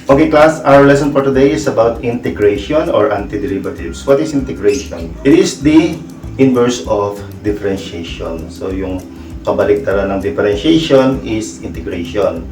Okay class, our lesson for today is about integration or antiderivatives. What is integration? It is the inverse of differentiation. So yung kabaliktaran ng differentiation is integration.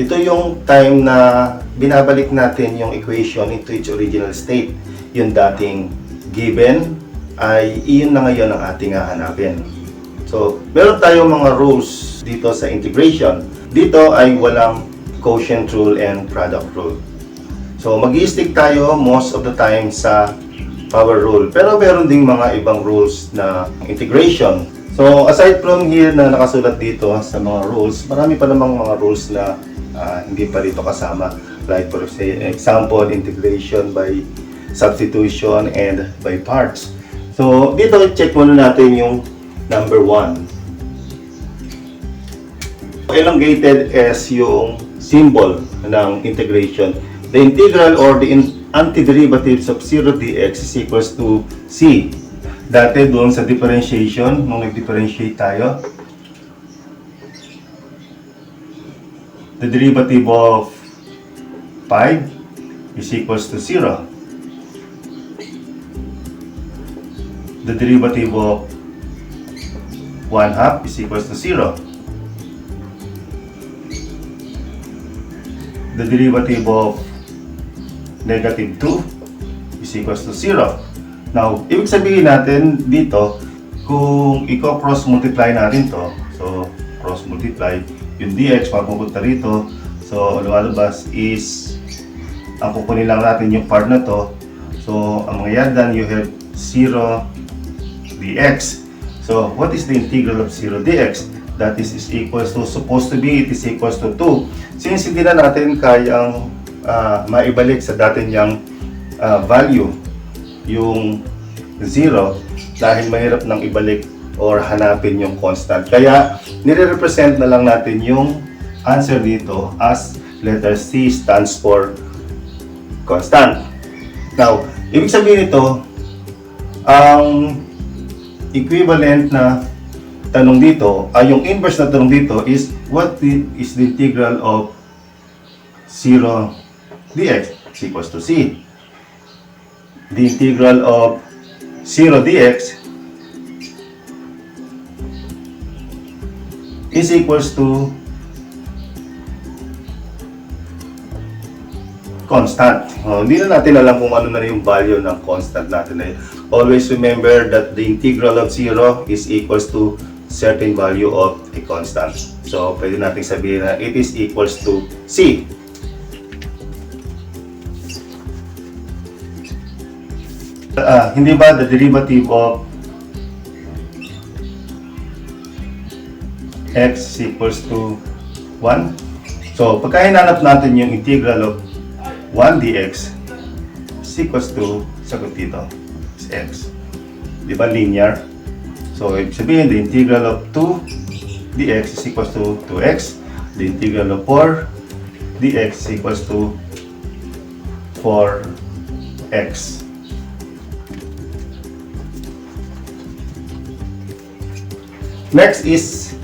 Ito yung time na binabalik natin yung equation into its original state. Yung dating given ay iyon na ngayon ang ating hahanapin. So, meron tayong mga rules dito sa integration. Dito ay walang quotient rule and product rule. So, mag-i-stick tayo most of the time sa power rule. Pero meron ding mga ibang rules na integration. So, aside from here na nakasulat dito sa mga rules, marami pa namang mga rules na hindi pa rito kasama. Like for example, integration by substitution and by parts. So, dito check muna natin yung number 1. Elongated as yung symbol ng integration. The integral or the antiderivatives of 0 dx is equals to c. Dati doon sa differentiation, nung nag-differentiate tayo, the derivative of 5 is equals to 0. The derivative of 1/2 is equals to 0. The derivative of negative 2 is equals to 0. Now, ibig sabihin natin dito, kung i-cross multiply natin to, so cross multiply, yung dx mapupunta rito, so lumalabas is, ang kukunin lang natin yung part na to, so ang mangyayari dan, you have 0 dx. So, what is the integral of 0 dx? That is equals to, supposed to be, it is equals to 2. Since hindi na natin kayang maibalik sa dati niyang value yung 0, dahil mahirap nang ibalik or hanapin yung constant. Kaya, nire-represent na lang natin yung answer dito as letter C stands for constant. Now, ibig sabihin ito, ang equivalent na tanong dito, yung inverse na tanong dito is, what is the integral of 0 dx is equals to c. The integral of 0 dx is equals to constant. Hindi na natin alam kung ano na yung value ng constant natin. Always remember that the integral of 0 is equals to certain value of a constant. So, pwede natin sabihin na it is equals to c. Hindi ba the derivative of x equals to 1? So, pagka hinanap natin yung integral of 1 dx is equals to, sagot dito, is x. Di ba linear? So, ibig sabihin, the integral of 2 dx is equals to 2x. The integral of 4 dx is equals to 4x. Next is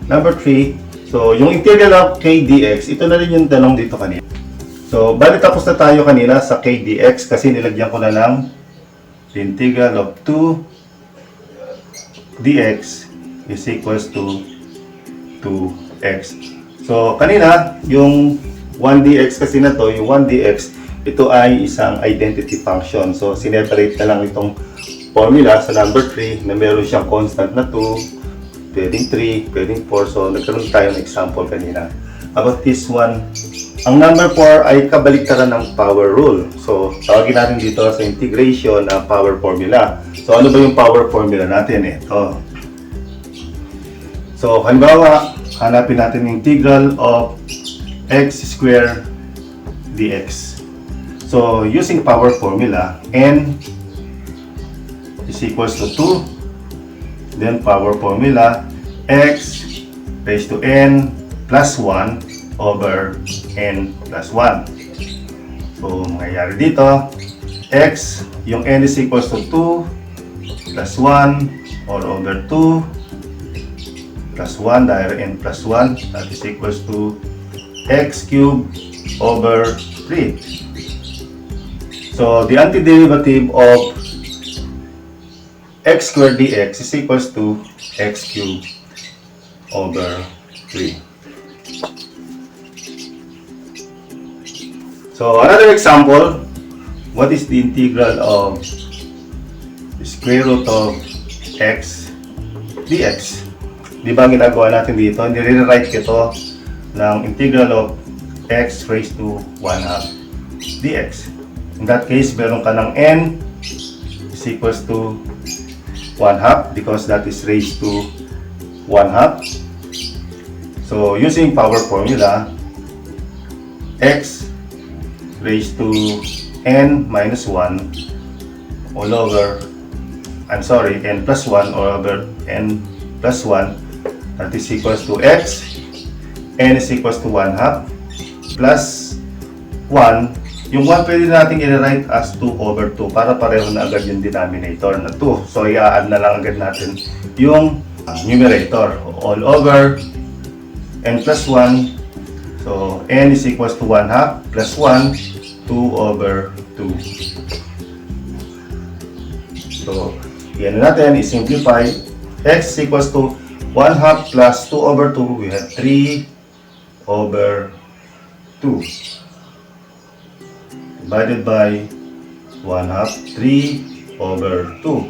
number 3. So, yung integral of k dx, ito na rin yung tanong dito kanina. So, bali tapos na tayo kanina sa k dx kasi nilagyan ko na lang the integral of 2 dx is equals to 2x. So, kanina, yung 1 dx kasi na to, yung 1 dx, ito ay isang identity function. So, sineparate na lang itong formula sa number 3 na meron siyang constant na 2, pwedeng 3, pwedeng 4. So, nagkaroon tayo ng example kanina. About this one, ang number 4 ay kabaliktaran ng power rule. So, tawagin natin dito sa integration na power formula. So, ano ba yung power formula natin? Ito. So, halimbawa, hanapin natin yung integral of x squared dx. So, using power formula, n is equals to 2. Then, power formula, x raised to n plus 1 over n plus 1. So, mangyayari dito, x, yung n is equals to 2 plus 1 all over 2 plus 1 dahil n plus 1, that is equals to x cubed over 3. So, the antiderivative of x squared dx is equals to x cubed over 3. So, another example, what is the integral of the square root of x dx? Di ba ang ginagawa natin dito? Nire-write ito ng integral of x raised to 1/2 dx. In that case, meron ka ng n is equals to 1/2 because that is raised to 1/2. So, using power formula, x raised to n minus 1 all over, n plus 1 all over n plus 1, that is equals to x, n is equals to 1/2 plus 1. Yung 1 pwede natin i-write as 2 over 2 para pareho na agad yung denominator na 2. So, i-add na lang agad natin yung numerator. All over n plus 1. So, n is equals to 1/2 plus 1, 2 over 2. So, yan natin, i-simplify. X is equals to 1/2 plus 2 over 2. We have 3 over 2. Divided by 1/2, 3 over 2.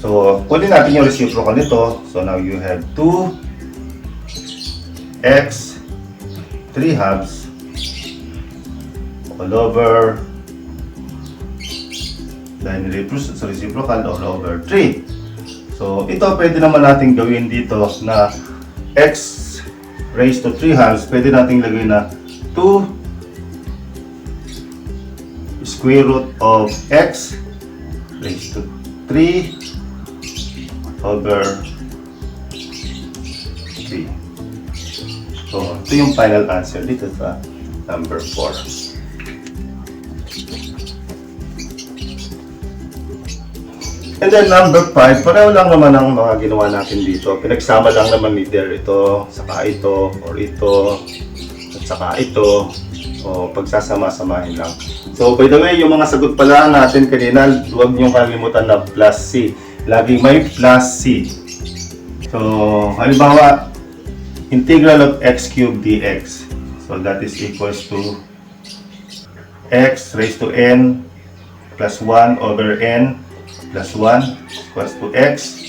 So, kunin natin yung reciprocal nito. So, now you have 2x 3/2 all over, then reciprocal all over 3. So, ito pwede naman natin gawin dito na x raised to 3/2, pwede natin lagay na 2 square root of x raised to 3 over 3. So, ito yung final answer dito sa number 4. And then number 5, pareho lang naman ang mga ginawa natin dito. Pinagsama lang naman either ito, saka ito, or ito, at saka ito. O pagsasama-samahin lang. So, by the way, yung mga sagot pala natin kanina, huwag niyong kalimutan na plus c. Laging may plus c. So, halimbawa, integral of x cubed dx. So, that is equals to x raised to n plus 1 over n plus 1 equals to x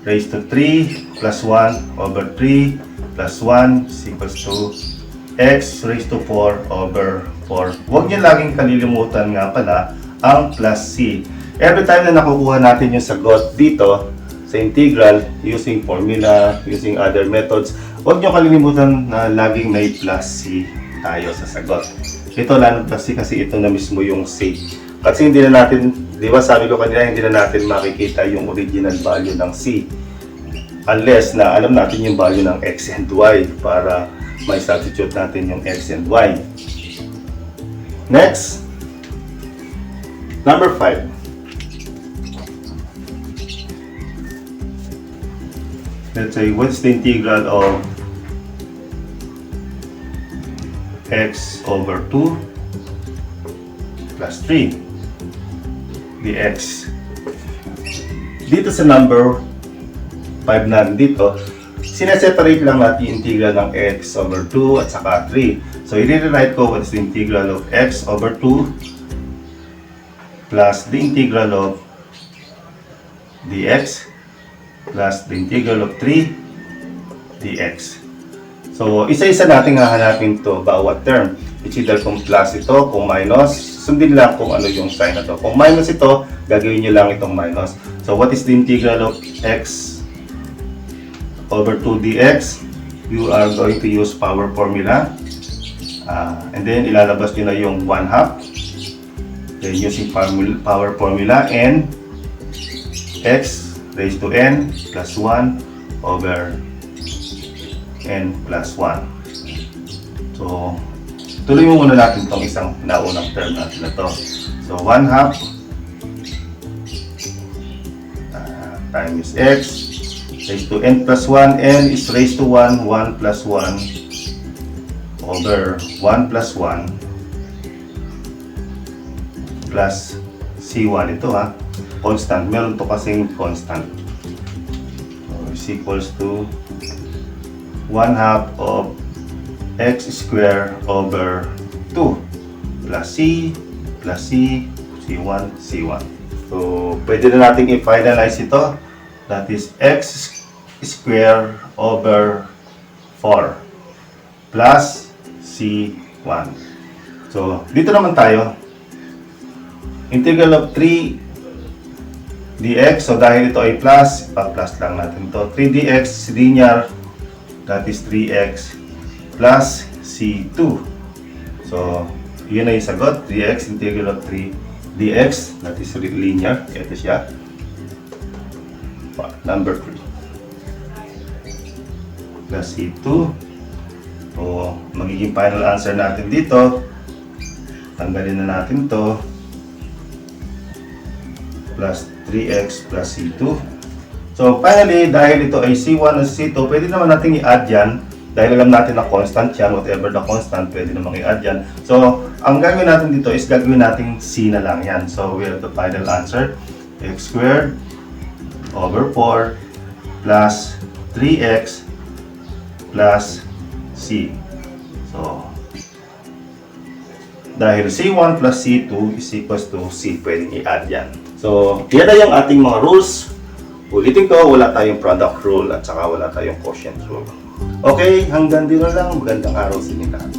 raised to 3 plus 1 over 3 plus 1 is equals to x raised to 4 over 4. Huwag niyo laging kalilimutan nga pala ang plus c. Every time na nakukuha natin yung sagot dito sa integral using formula, using other methods, huwag niyo kalilimutan na laging may plus c tayo sa sagot. Ito lang plus c kasi ito na mismo yung c. Kasi hindi na natin, di ba sabi ko kanina, hindi na natin makikita yung original value ng c unless na alam natin yung value ng x and y para may substitute natin yung x and y. Next, number 5. Let's say, what's the integral of x over 2 plus 3 dx. Dito sa number 5 na dito, sineseparate lang natin yung integral ng x over 2 at saka 3. So, i-rewrite ko what's the integral of x over 2 plus the integral of dx plus the integral of 3 dx. So, isa-isa natin hahanapin to bawat term. It's either kung plus ito, kung minus, sundin lang kung ano yung sign na to. Kung minus ito, gagawin nyo lang itong minus. So, what is the integral of x over 2 dx? You are going to use power formula. And then, ilalabas nyo na yung 1/2. Then, using power formula, n x raised to n plus 1 over n plus 1. So, tuloy mo muna natin itong isang naunang term natin na to. So, 1/2 times x raised to n plus 1. N is raised to 1. 1 plus 1 over 1 plus 1 plus C1. Ito ha, constant. Meron to kasing constant. So, is equals to 1/2 of x squared over 2 plus C, C1, C1. So, pwede na natin i-finalize ito. That is x squared over 4 plus C1. So, dito naman tayo. Integral of 3 dx. So, dahil ito ay plus, pa-plus lang natin ito. 3 dx linear, that is 3x plus C2. So, yun na yung sagot. 3x integral of 3 dx, that is linear. Ito siya. Number 3. Plus C2. So, magiging final answer natin dito. Tanggalin na natin to. Plus 3x plus C2. So, finally, dahil ito ay C1 at C2, pwede naman natin i-add yan. Dahil alam natin na constant yan, whatever the constant, pwede naman i-add yan. So, ang gagawin natin dito is gagawin natin C na lang yan. So, we have the final answer. X squared over 4 plus 3x plus C. So, dahil C1 plus C2 is equals to C, pwedeng i-add yan. So, yan na yung ating mga rules. Ulitin ko, wala tayong product rule at saka wala tayong quotient rule. Okay, hanggang dito lang. Magandang araw sa inyo lahat.